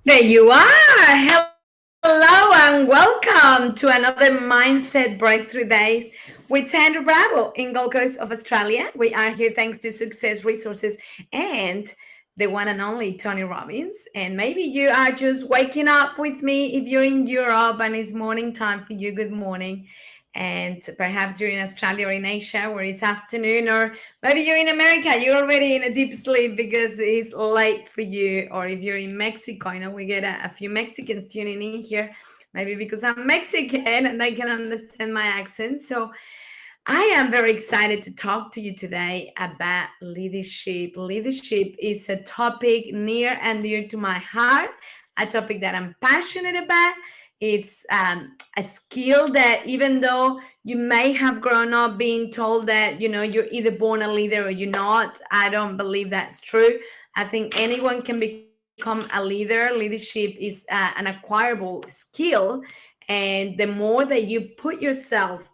There you are. Hello and welcome to another Mindset Breakthrough Days with Sandra Bravo in Gold Coast of Australia. We are here thanks to Success Resources and the one and only Tony Robbins. And maybe you are just waking up with me if you're in Europe and it's morning time for you. Good morning. And perhaps you're in Australia or in Asia where it's afternoon, or maybe you're in America, you're already in a deep sleep because it's late for you. Or if you're in Mexico, I know we get a few Mexicans tuning in here, maybe because I'm Mexican and they can understand my accent. So I am very excited to talk to you today about leadership. Leadership is a topic near and dear to my heart, a topic that I'm passionate about. It's a skill that, even though you may have grown up being told that, you're either born a leader or you're not, I don't believe that's true. I think anyone can become a leader. Leadership is an acquirable skill. And the more that you put yourself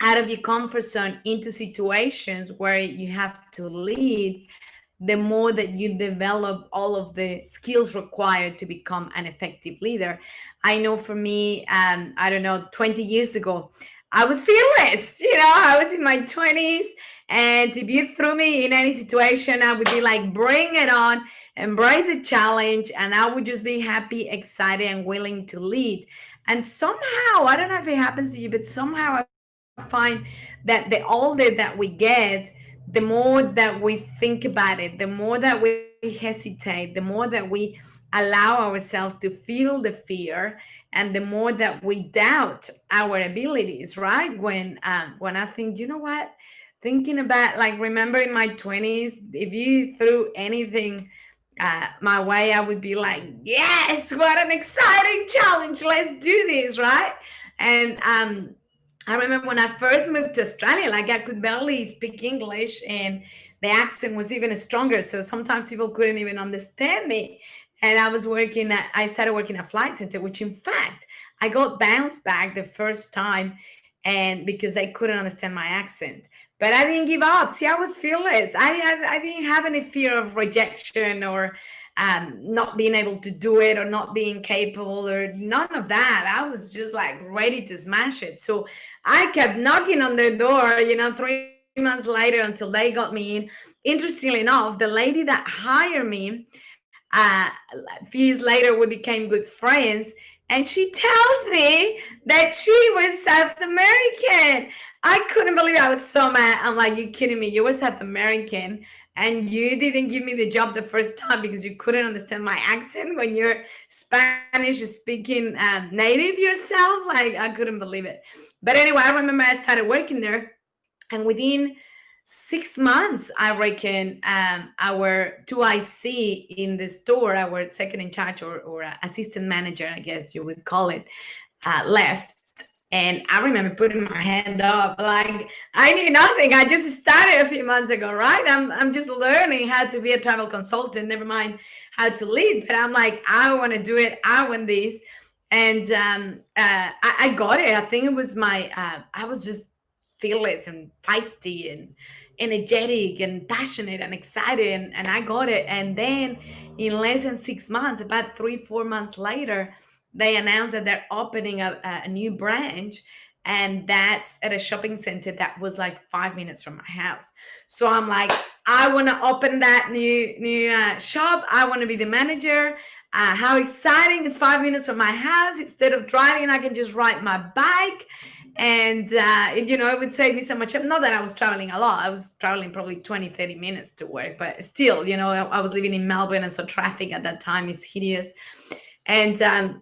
out of your comfort zone into situations where you have to lead, the more that you develop all of the skills required to become an effective leader. I know for me, I don't know, 20 years ago, I was fearless. I was in my 20s, and if you threw me in any situation, I would be like, bring it on, embrace the challenge, and I would just be happy, excited, and willing to lead. And somehow, I don't know if it happens to you, but somehow I find that the older that we get, the more that we think about it, the more that we hesitate, the more that we allow ourselves to feel the fear, and the more that we doubt our abilities. Right? When I think, you know what, thinking about, like, remember in my 20s, if you threw anything my way, I would be like, yes, what an exciting challenge, let's do this, right? And I remember when I first moved to Australia, like, I could barely speak English, and the accent was even stronger. So sometimes people couldn't even understand me. And I started working at Flight Center, which in fact, I got bounced back the first time, and because they couldn't understand my accent. But I didn't give up. See, I was fearless. I didn't have any fear of rejection, or not being able to do it, or not being capable, or none of that. I was just like ready to smash it. So I kept knocking on their door, 3 months later, until they got me in. Interestingly enough, the lady that hired me, a few years later, we became good friends. And she tells me that she was South American. I couldn't believe it. I was so mad. I'm like, you kidding me? You were South American and you didn't give me the job the first time because you couldn't understand my accent when you're Spanish speaking native yourself. Like, I couldn't believe it. But anyway, I remember I started working there, and within 6 months, I reckon, our 2IC in the store, our second in charge, or assistant manager, I guess you would call it, left. And I remember putting my hand up, like, I knew nothing. I just started a few months ago, right? I'm just learning how to be a travel consultant, never mind how to lead. But I'm like, I want to do it. I want this. And I got it. I think it was I was just fearless and feisty and energetic and passionate and excited, and I got it. And then in less than 6 months, about 3 4 months later, they announced that they're opening a new branch, and that's at a shopping center that was like 5 minutes from my house. So I'm like, I want to open that new shop. I want to be the manager. How exciting is 5 minutes from my house? Instead of driving, I can just ride my bike. And it would save me so much. Not that I was traveling a lot. I was traveling probably 20, 30 minutes to work, but still, I was living in Melbourne, and so traffic at that time is hideous. And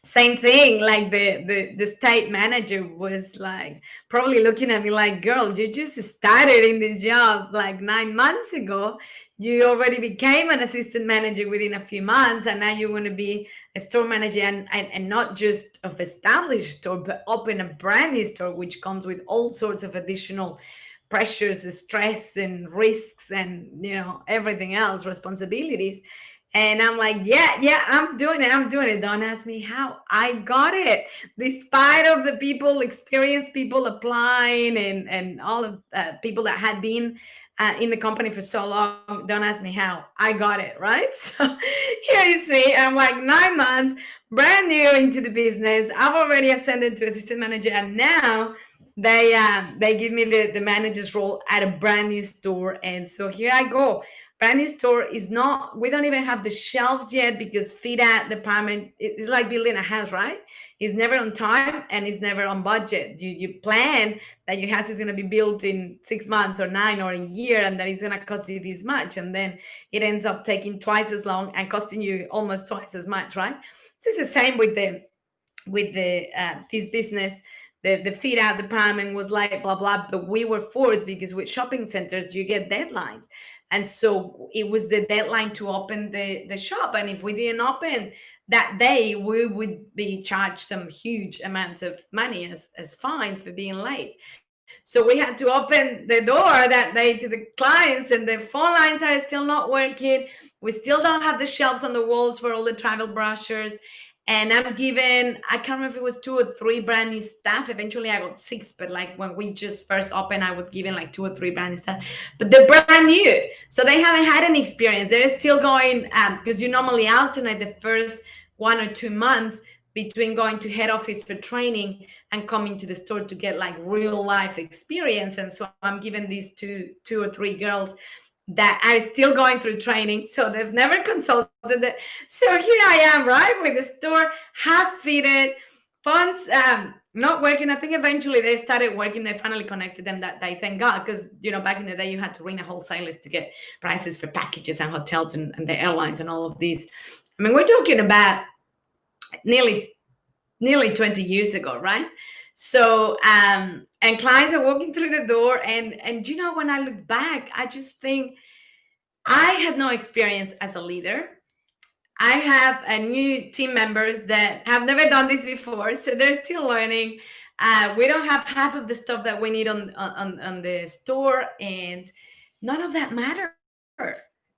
same thing, like the state manager was like probably looking at me like, girl, you just started in this job like 9 months ago. You already became an assistant manager within a few months, and now you want to be a store manager, and not just of established store, but open a brand new store, which comes with all sorts of additional pressures, stress, and risks, and everything else, responsibilities. And I'm like, yeah, yeah, I'm doing it. I'm doing it. Don't ask me how. I got it. Despite of the people, experienced people applying, and all of people that had been in the company for so long. Don't ask me how I got it, right? So here you see, I'm like 9 months, brand new into the business. I've already ascended to assistant manager, and now they give me the manager's role at a brand new store. And so here I go. Brand new store is not, we don't even have the shelves yet because fit out department is like building a house, right? It's never on time and it's never on budget. You plan that your house is going to be built in 6 months or 9 or a year, and that it's going to cost you this much, and then it ends up taking twice as long and costing you almost twice as much, right? So it's the same with the this business. The fit out department was like blah blah, but we were forced because with shopping centers you get deadlines, and so it was the deadline to open the shop, and if we didn't open that day we would be charged some huge amounts of money as fines for being late. So we had to open the door that day to the clients, and the phone lines are still not working. We still don't have the shelves on the walls for all the travel brochures. And I'm given, I can't remember if it was 2 or 3 brand new staff. Eventually I got 6, but like when we just first opened, I was given like 2 or 3 brand new staff. But they're brand new. So they haven't had any experience. They're still going, because you normally alternate the first 1 or 2 months between going to head office for training and coming to the store to get like real life experience. And so I'm given these two or three girls that are still going through training, so they've never consulted it. So here I am, right, with the store half fitted, phones not working. I think eventually they started working. They finally connected them that day, thank God, because back in the day you had to ring a wholesalers to get prices for packages and hotels and the airlines and all of these. I mean, we're talking about nearly 20 years ago, right? So and clients are walking through the door, and when I look back, I just think I had no experience as a leader. I have new team members that have never done this before, so they're still learning. We don't have half of the stuff that we need on the store, and none of that mattered.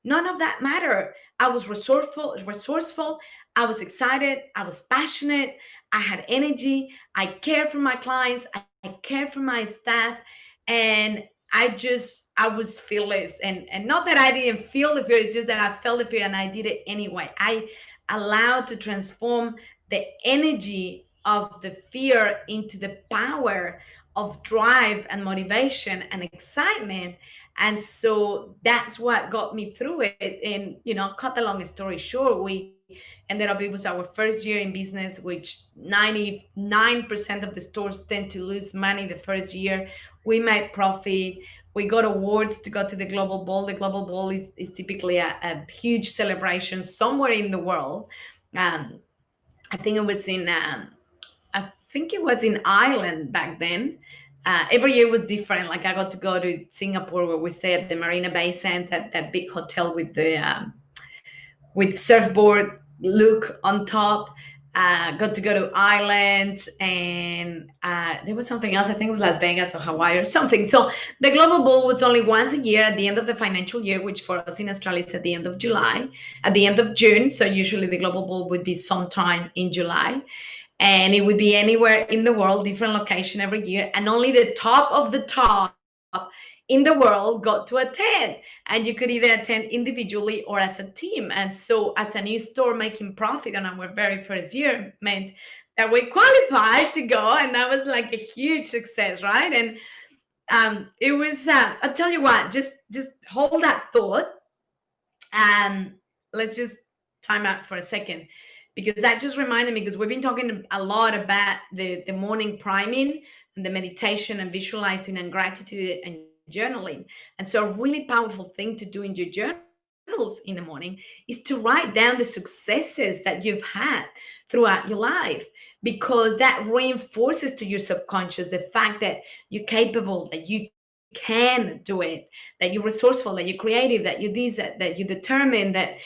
None of that mattered. I was resourceful. I was excited. I was passionate. I had energy. I cared for my clients. I cared for my staff, and I was fearless. And not that I didn't feel the fear, it's just that I felt the fear and I did it anyway. I allowed to transform the energy of the fear into the power of drive and motivation and excitement. And so that's what got me through it. And cut the long story short, we ended up, it was our first year in business, which 99% of the stores tend to lose money the first year. We made profit. We got awards to go to the global ball. The global ball is typically a huge celebration somewhere in the world. um, I think it was in Ireland back then. Every year was different. Like I got to go to Singapore, where we stay at the Marina Bay Sands, that big hotel with surfboard look on top. Got to go to Ireland, and there was something else. I think it was Las Vegas or Hawaii or something. So the Global Ball was only once a year at the end of the financial year, which for us in Australia is at the end of July, at the end of June. So usually the Global Ball would be sometime in July, and it would be anywhere in the world, different location every year, and only the top of the top in the world got to attend. And you could either attend individually or as a team. And so as a new store making profit on our very first year meant that we qualified to go, and that was like a huge success, right? And it was I'll tell you what, just hold that thought, and let's just time out for a second, because that just reminded me, because we've been talking a lot about the morning priming and the meditation and visualizing and gratitude and journaling. And so a really powerful thing to do in your journals in the morning is to write down the successes that you've had throughout your life, because that reinforces to your subconscious the fact that you're capable, that you can do it, that you're resourceful, that you're creative, that you're this, that you're determined, that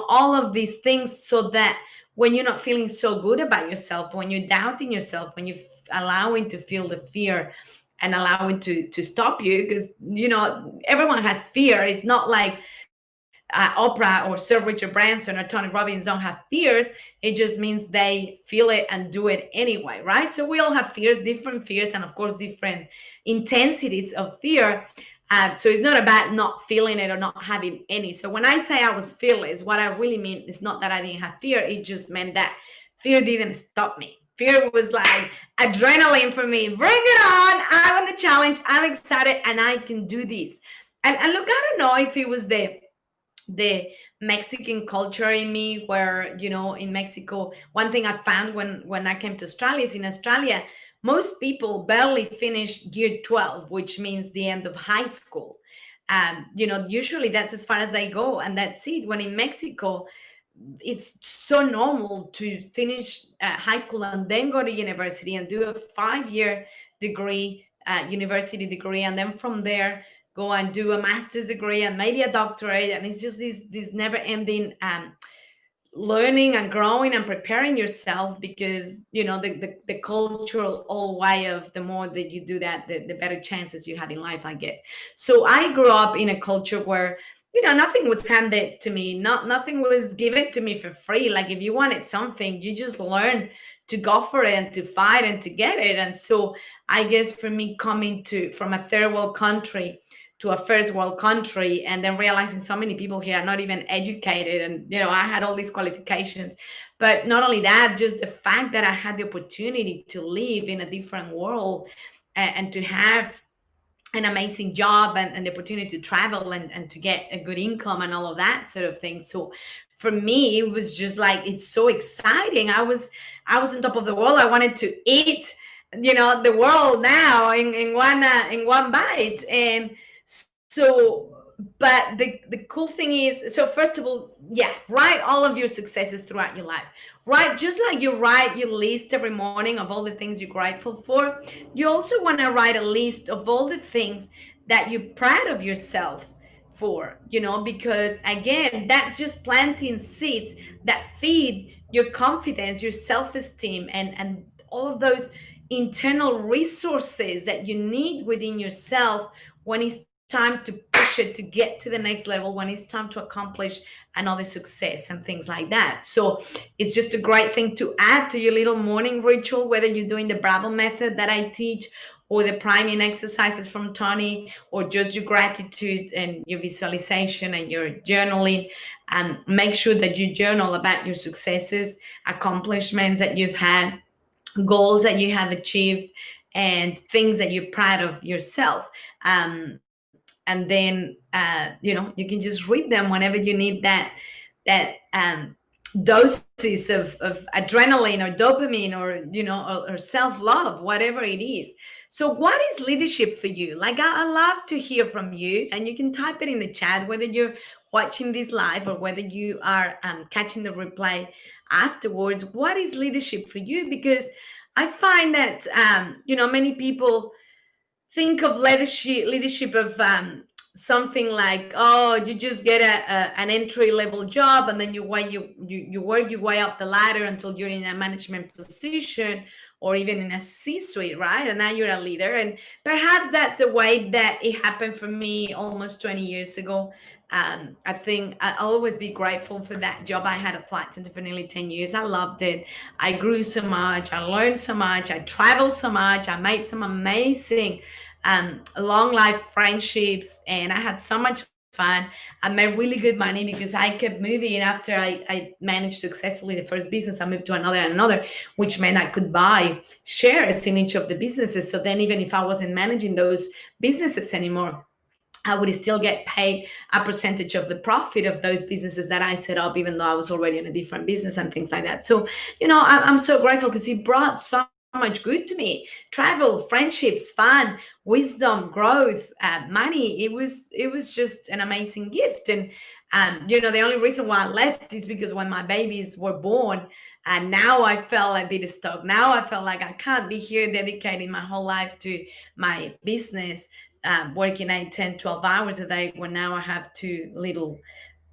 all of these things, so that when you're not feeling so good about yourself, when you're doubting yourself, when you're allowing to feel the fear and allowing to stop you, because everyone has fear. It's not like Oprah or Sir Richard Branson or Tony Robbins don't have fears. It just means they feel it and do it anyway, right? So we all have fears, different fears, and of course different intensities of fear. So it's not about not feeling it or not having any. So when I say I was fearless, what I really mean is not that I didn't have fear. It just meant that fear didn't stop me. Fear was like adrenaline for me. Bring it on! I want the challenge. I'm excited, and I can do this. And look, I don't know if it was the Mexican culture in me, where in Mexico, one thing I found when I came to Australia is, in Australia, most people barely finish year 12, which means the end of high school. Usually that's as far as they go, and that's it. When in Mexico, it's so normal to finish high school and then go to university and do a 5-year degree, university degree, and then from there go and do a master's degree and maybe a doctorate. And it's just this never ending learning and growing and preparing yourself, because the cultural old way of, the more that you do that, the better chances you have in life, I guess. So I grew up in a culture where nothing was handed to me, nothing was given to me for free. Like, if you wanted something, you just learn to go for it and to fight and to get it. And so I guess for me, coming to from a third world country to a first world country, and then realizing so many people here are not even educated, and I had all these qualifications, but not only that, just the fact that I had the opportunity to live in a different world, and to have an amazing job, and the opportunity to travel, and to get a good income and all of that sort of thing. So for me, it was just like, it's so exciting. I was on top of the world. I wanted to eat the world now in one bite. And so, but the cool thing is, so first of all, yeah, write all of your successes throughout your life. Right, just like you write your list every morning of all the things you're grateful for, you also want to write a list of all the things that you're proud of yourself for, because again, that's just planting seeds that feed your confidence, your self-esteem, and all of those internal resources that you need within yourself when it's time to push it to get to the next level, when it's time to accomplish another success and things like that. So it's just a great thing to add to your little morning ritual, whether you're doing the Bravo method that I teach, or the priming exercises from Tony, or just your gratitude and your visualization and your journaling. Make sure that you journal about your successes, accomplishments that you've had, goals that you have achieved, and things that you're proud of yourself. And then you can just read them whenever you need that doses of adrenaline or dopamine, or or self-love, whatever it is. So what is leadership for you? Like, I love to hear from you, and you can type it in the chat, whether you're watching this live or whether you are catching the replay afterwards. What is leadership for you? Because I find that many people think of leadership of something like, oh, you just get an entry level job, and then you work your way up the ladder until you're in a management position, or even in a C-suite, right? And now you're a leader. And perhaps that's the way that it happened for me almost 20 years ago. I think I'll always be grateful for that job I had at Flight Center for nearly 10 years. I loved it. I grew so much. I learned so much. I traveled so much. I made some amazing long life friendships, and I had so much fun. I made really good money because I kept moving. After I managed successfully the first business, I moved to another and another, which meant I could buy shares in each of the businesses. So then, even if I wasn't managing those businesses anymore, I would still get paid a percentage of the profit of those businesses that I set up, even though I was already in a different business and things like that. So, I'm so grateful, because he brought so much good to me: travel, friendships, fun, wisdom, growth, money. It was just an amazing gift. And the only reason why I left is because when my babies were born, and now I felt a bit stuck. Now I felt like I can't be here dedicating my whole life to my business, working 8, 10, 12 hours a day, when now I have two little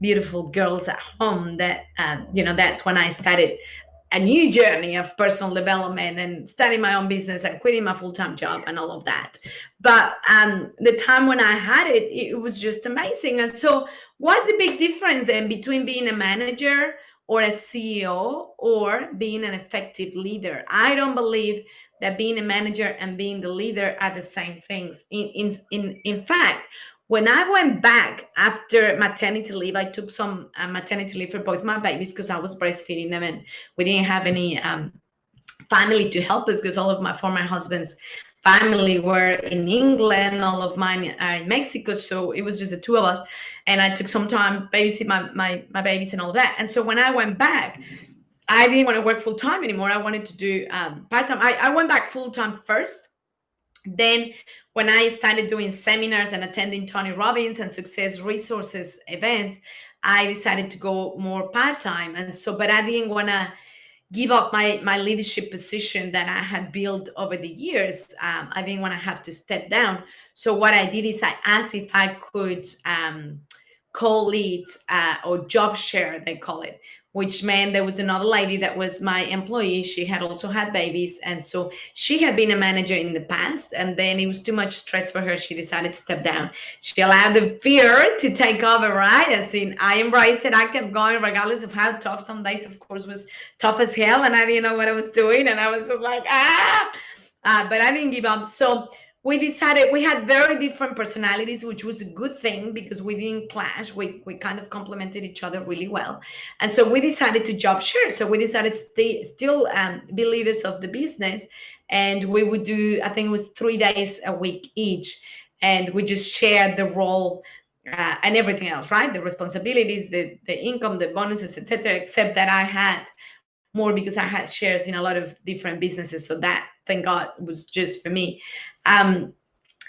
beautiful girls at home. That that's when I started a new journey of personal development, and starting my own business, and quitting my full-time job, and all of that. But the time when I had it, it was just amazing. And so, what's the big difference then between being a manager or a CEO, or being an effective leader? I don't believe that being a manager and being the leader are the same things. In fact, when I went back after maternity leave, I took some maternity leave for both my babies because I was breastfeeding them, and we didn't have any family to help us because all of my former husband's family were in England, all of mine are in Mexico, so it was just the two of us. And I took some time babysit my babies and all that. And so when I went back, I didn't want to work full time anymore. I wanted to do part time. I went back full time first. Then, when I started doing seminars and attending Tony Robbins and Success Resources events, I decided to go more part time. And so, but I didn't want to give up my leadership position that I had built over the years. I didn't want to have to step down. So what I did is I asked if I could co-lead or job share, they call it, which meant there was another lady that was my employee. She had also had babies. And so she had been a manager in the past, and then it was too much stress for her. She decided to step down. She allowed the fear to take over, right? As in, I embraced it. I kept going regardless of how tough. Some days, of course, was tough as hell, and I didn't know what I was doing. And I was just like, but I didn't give up. So we decided we had very different personalities, which was a good thing because we didn't clash. We kind of complemented each other really well. And so we decided to job share. So we decided to still be leaders of the business. And we would do, I think it was 3 days a week each. And we just shared the role and everything else, right? The responsibilities, the income, the bonuses, etc. Except that I had more because I had shares in a lot of different businesses. So that, thank God, was just for me. Um,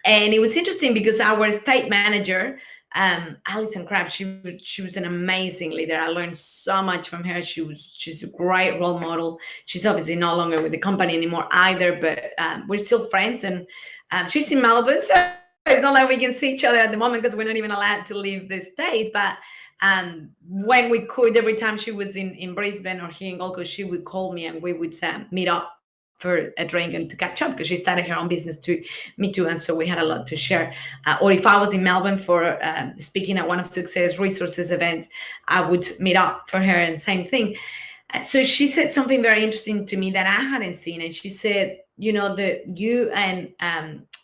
and it was interesting because our state manager, Alison Crab, she was an amazing leader. I learned so much from her. She's a great role model. She's obviously no longer with the company anymore either, but we're still friends. And she's in Malibu, so it's not like we can see each other at the moment because we're not even allowed to leave the state. But when we could, every time she was in Brisbane or here in Gold Coast, she would call me and we would meet up for a drink and to catch up because she started her own business too, me too, and so we had a lot to share. Or if I was in Melbourne for speaking at one of Success Resources events, I would meet up for her, and same thing. So she said something very interesting to me that I hadn't seen, and she said, you know, that you and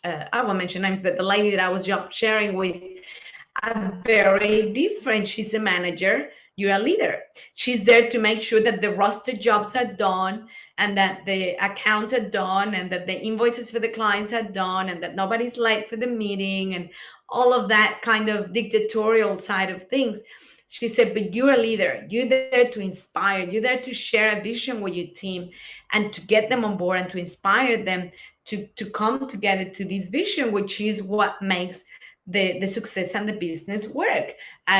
I won't mention names, but the lady that I was job sharing with are very different. She's a manager, you're a leader. She's there to make sure that the roster jobs are done and that the accounts are done and that the invoices for the clients are done and that nobody's late for the meeting and all of that kind of dictatorial side of things. She said, but you're a leader. You're there to inspire. You're there to share a vision with your team and to get them on board and to inspire them to come together to this vision, which is what makes the success and the business work.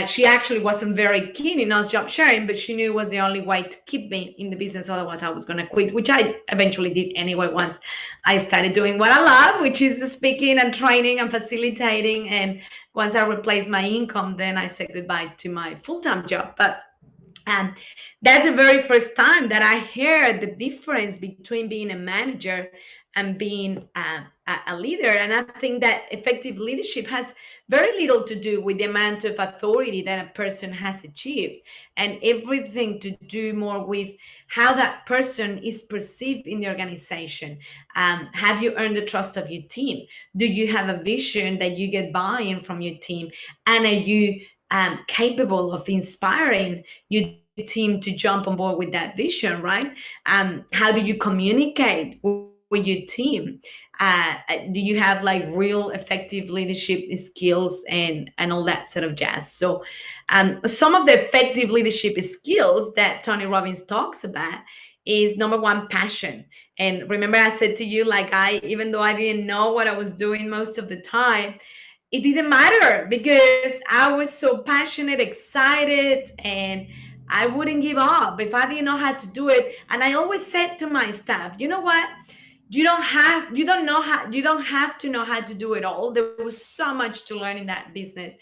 She actually wasn't very keen in us job sharing, but she knew it was the only way to keep me in the business. Otherwise, I was going to quit, which I eventually did anyway once I started doing what I love, which is speaking and training and facilitating. And once I replaced my income, then I said goodbye to my full-time job. But um, that's the very first time that I heard the difference between being a manager and being a leader. And I think that effective leadership has very little to do with the amount of authority that a person has achieved, and everything to do more with how that person is perceived in the organization. Have you earned the trust of your team? Do you have a vision that you get buy-in from your team? And are you capable of inspiring your team to jump on board with that vision, right? How do you communicate with your team? Do you have like real effective leadership skills and all that sort of jazz? So some of the effective leadership skills that Tony Robbins talks about is number one, passion. And remember I said to you, like, even though I didn't know what I was doing most of the time, it didn't matter because I was so passionate, excited, and I wouldn't give up if I didn't know how to do it. And I always said to my staff, you know what? You don't have to know how to do it all. There was so much to learn in that business.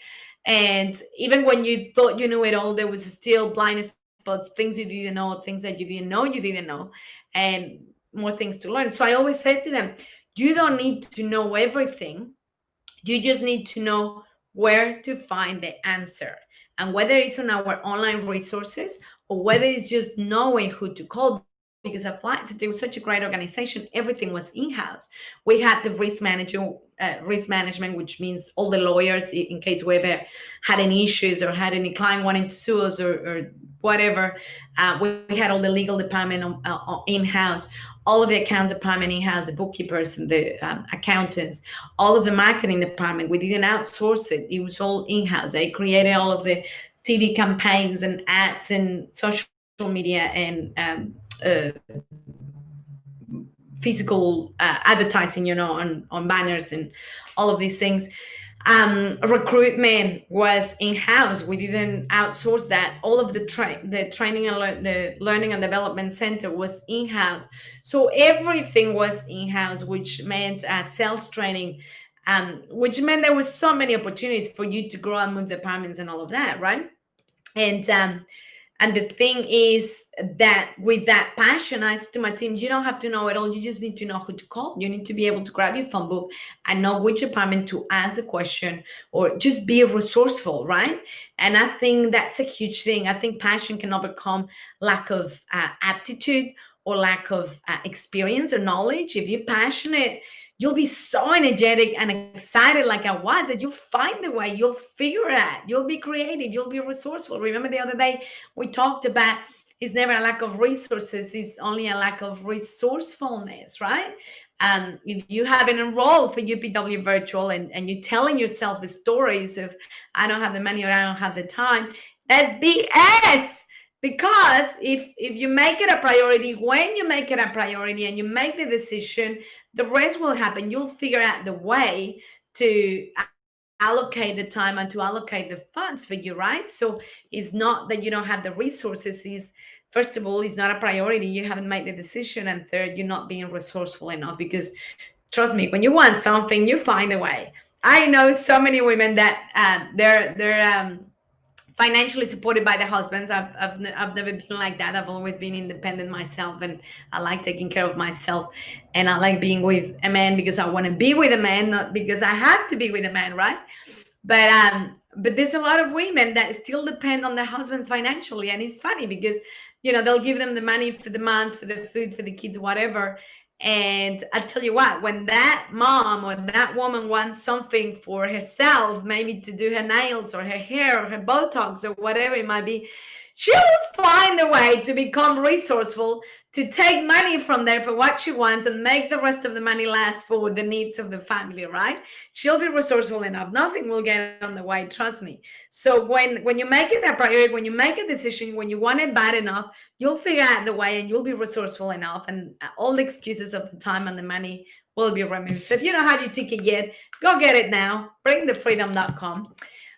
And even when you thought you knew it all, there was still blind spots, things you didn't know, things that you didn't know, and more things to learn. So I always said to them, you don't need to know everything. You just need to know where to find the answer. And whether it's on our online resources or whether it's just knowing who to call, because of flights, it was such a great organization. Everything was in-house. We had the risk management, which means all the lawyers, in case we ever had any issues or had any client wanting to sue us, or whatever. We had all the legal department in-house, all of the accounts department in-house, the bookkeepers and the accountants, all of the marketing department. We didn't outsource it. It was all in-house. I created all of the TV campaigns and ads and social media and physical advertising, on banners and all of these things. Recruitment was in house. We didn't outsource that. All of the training and the learning and development center was in house. So everything was in house, which meant sales training, which meant there was so many opportunities for you to grow and move departments and all of that, right? And the thing is that with that passion, I said to my team, you don't have to know it all. You just need to know who to call. You need to be able to grab your phone book and know which department to ask the question, or just be resourceful, right? And I think that's a huge thing. I think passion can overcome lack of aptitude or lack of experience or knowledge. If you're passionate, you'll be so energetic and excited like I was, that you'll find a way, you'll figure it out, you'll be creative, you'll be resourceful. Remember the other day we talked about, it's never a lack of resources, it's only a lack of resourcefulness, right? If you haven't enrolled for UPW virtual, and you're telling yourself the stories of, I don't have the money or I don't have the time, that's BS. Because if you make it a priority, when you make it a priority and you make the decision, the rest will happen. You'll figure out the way to allocate the time and to allocate the funds for you, right? So it's not that you don't have the resources. Is, first of all, it's not a priority. You haven't made the decision, and third, you're not being resourceful enough. Because trust me, when you want something, you find a way. I know so many women that they're financially supported by their husbands. I've never been like that. I've always been independent myself, and I like taking care of myself, and I like being with a man because I want to be with a man, not because I have to be with a man, right? But there's a lot of women that still depend on their husbands financially, and it's funny because they'll give them the money for the month, for the food, for the kids, whatever. And I tell you what, when that mom or that woman wants something for herself, maybe to do her nails or her hair or her Botox or whatever it might be, she'll find a way to become resourceful, to take money from there for what she wants and make the rest of the money last for the needs of the family, right? She'll be resourceful enough. Nothing will get on the way, trust me. So when you make it a priority, when you make a decision, when you want it bad enough, you'll figure out the way and you'll be resourceful enough, and all the excuses of the time and the money will be removed. So if you don't have your ticket yet, go get it now. Bringthefreedom.com.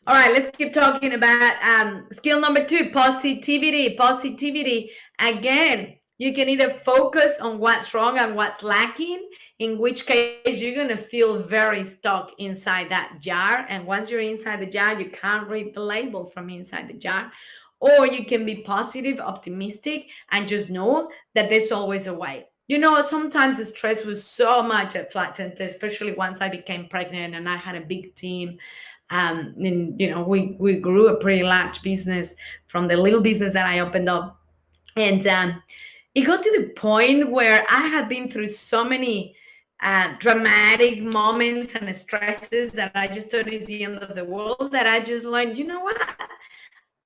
All right, let's keep talking about skill number 2, positivity. Positivity. Again, you can either focus on what's wrong and what's lacking, in which case you're going to feel very stuck inside that jar. And once you're inside the jar, you can't read the label from inside the jar. Or you can be positive, optimistic, and just know that there's always a way. Sometimes the stress was so much at Flight Center, especially once I became pregnant and I had a big team. And we grew a pretty large business from the little business that I opened up. And it got to the point where I had been through so many dramatic moments and stresses that I just thought is the end of the world, that I just learned, you know what?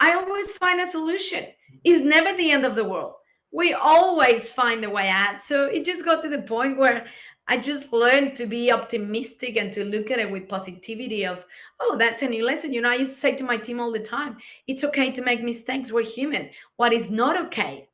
I always find a solution. It's never the end of the world. We always find a way out. So it just got to the point where I just learned to be optimistic and to look at it with positivity of, oh, that's a new lesson. I used to say to my team all the time, it's okay to make mistakes. We're human. What is not okay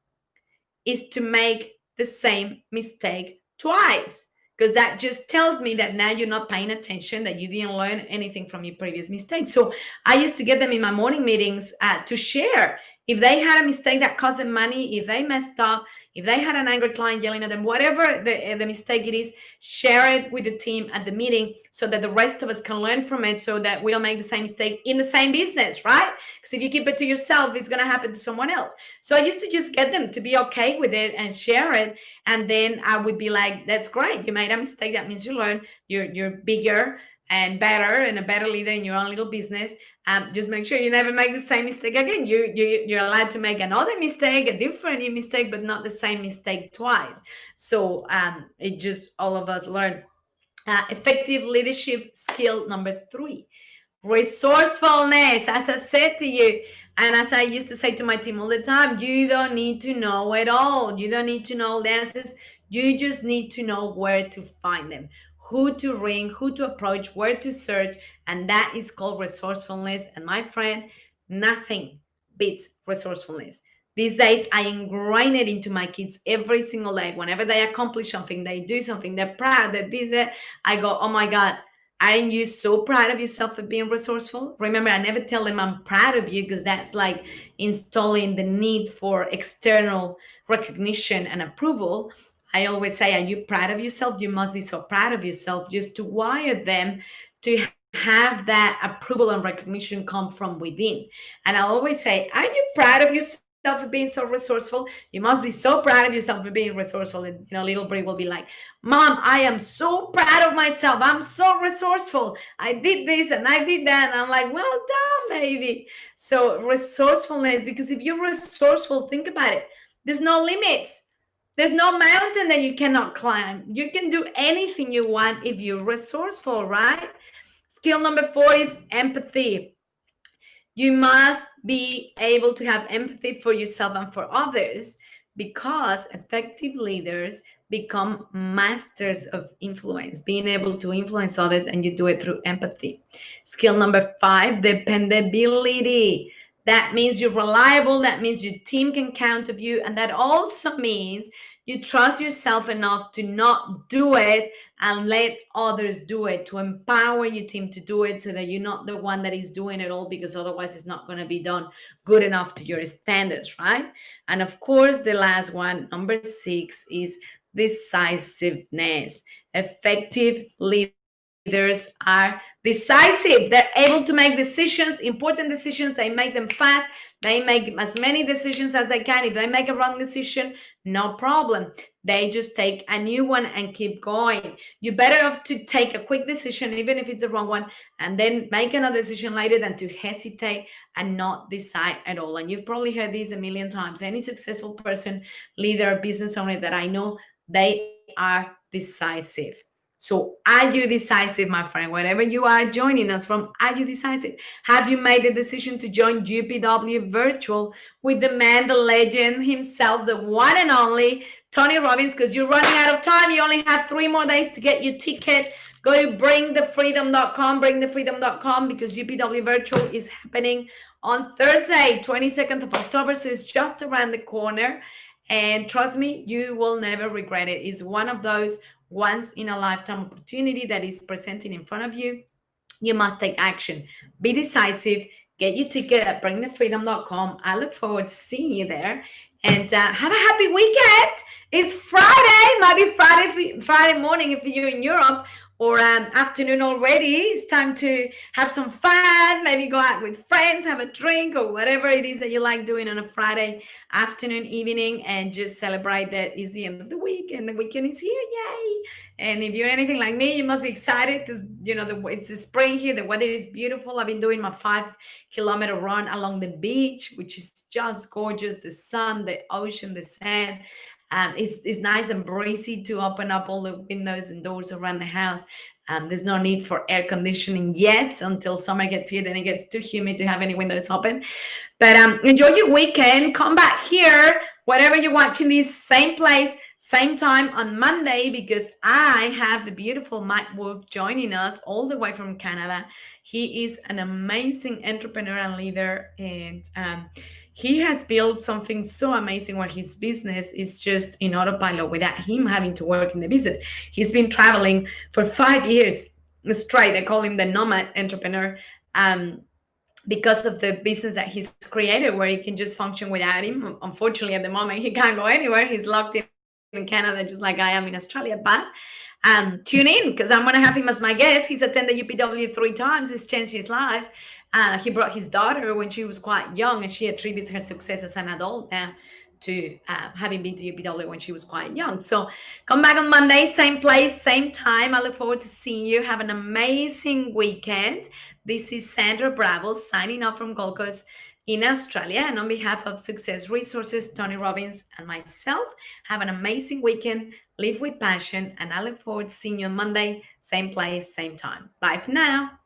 is to make the same mistake twice, because that just tells me that now you're not paying attention, that you didn't learn anything from your previous mistakes. So I used to get them in my morning meetings to share. If they had a mistake that cost them money, if they messed up, if they had an angry client yelling at them, whatever the mistake it is, share it with the team at the meeting so that the rest of us can learn from it, so that we don't make the same mistake in the same business, right? Because if you keep it to yourself, it's going to happen to someone else. So I used to just get them to be okay with it and share it. And then I would be like, that's great. You made a mistake. That means you learn. You're bigger and better and a better leader in your own little business. just make sure you never make the same mistake again. You're allowed to make another mistake, a different mistake, but not the same mistake twice. So it just all of us learn. Effective leadership skill number three, resourcefulness. As I said to you, and as I used to say to my team all the time, you don't need to know it all. You don't need to know the answers. You just need to know where to find them, who to ring, who to approach, where to search. And that is called resourcefulness. And my friend, nothing beats resourcefulness. These days, I ingrain it into my kids every single day. Whenever they accomplish something, they do something, they're proud, that this, that, I go, oh my God, aren't you so proud of yourself for being resourceful? Remember, I never tell them I'm proud of you, because that's like installing the need for external recognition and approval. I always say, are you proud of yourself? You must be so proud of yourself, just to wire them to have that approval and recognition come from within. And I always say, are you proud of yourself for being so resourceful? You must be so proud of yourself for being resourceful. And little Brie will be like, Mom, I am so proud of myself. I'm so resourceful. I did this and I did that. And I'm like, well done, baby. So resourcefulness, because if you're resourceful, think about it. There's no limits. There's no mountain that you cannot climb. You can do anything you want if you're resourceful, right? Skill number four is empathy. You must be able to have empathy for yourself and for others, because effective leaders become masters of influence, being able to influence others, and you do it through empathy. Skill number five, dependability. That means you're reliable. That means your team can count on you. And that also means you trust yourself enough to not do it and let others do it, to empower your team to do it, so that you're not the one that is doing it all, because otherwise it's not going to be done good enough to your standards, right? And of course, the last one, number six, is decisiveness. Effective leaders are decisive. They're able to make decisions, important decisions. They make them fast. They make as many decisions as they can. If they make a wrong decision, no problem. They just take a new one and keep going. You're better off to take a quick decision, even if it's a wrong one, and then make another decision later, than to hesitate and not decide at all. And you've probably heard these a million times. Any successful person, leader, business owner that I know, they are decisive. So, are you decisive, my friend? Wherever you are joining us from, are you decisive? Have you made the decision to join UPW Virtual with the man, the legend himself, the one and only Tony Robbins? Because you're running out of time. You only have 3 more days to get your ticket. Go to bringthefreedom.com, bringthefreedom.com, because UPW Virtual is happening on Thursday, 22nd of October. So it's just around the corner. And trust me, you will never regret it. It's one of those once in a lifetime opportunity that is presenting in front of you. You must take action. Be decisive. Get your ticket at bringthefreedom.com. I look forward to seeing you there. And have a happy weekend. It's Friday. Might be Friday morning if you're in Europe, or afternoon already. It's time to have some fun. Maybe go out with friends, have a drink, or whatever it is that you like doing on a Friday afternoon, evening, and just celebrate that it's the end of the week and the weekend is here. Yay! And if you're anything like me, you must be excited, because it's the spring here. The weather is beautiful. I've been doing my 5-kilometer run along the beach, which is just gorgeous. The sun, the ocean, the sand. It's nice and breezy to open up all the windows and doors around the house. There's no need for air conditioning yet until summer gets here. Then it gets too humid to have any windows open. But enjoy your weekend. Come back here, wherever you're watching this, same place, same time on Monday, because I have the beautiful Mike Wolf joining us all the way from Canada. He is an amazing entrepreneur and leader, and he has built something so amazing where his business is just in autopilot without him having to work in the business. He's been traveling for 5 years straight. I call him the nomad entrepreneur. Because of the business that he's created, where he can just function without him. Unfortunately, at the moment, he can't go anywhere. He's locked in Canada, just like I am in Australia. But tune in, because I'm going to have him as my guest. He's attended UPW 3 times. It's changed his life. He brought his daughter when she was quite young, and she attributes her success as an adult now to having been to UPW when she was quite young. So come back on Monday, same place, same time. I look forward to seeing you. Have an amazing weekend. This is Sandra Bravo signing off from Gold Coast in Australia. And on behalf of Success Resources, Tony Robbins, and myself, have an amazing weekend. Live with passion. And I look forward to seeing you on Monday, same place, same time. Bye for now.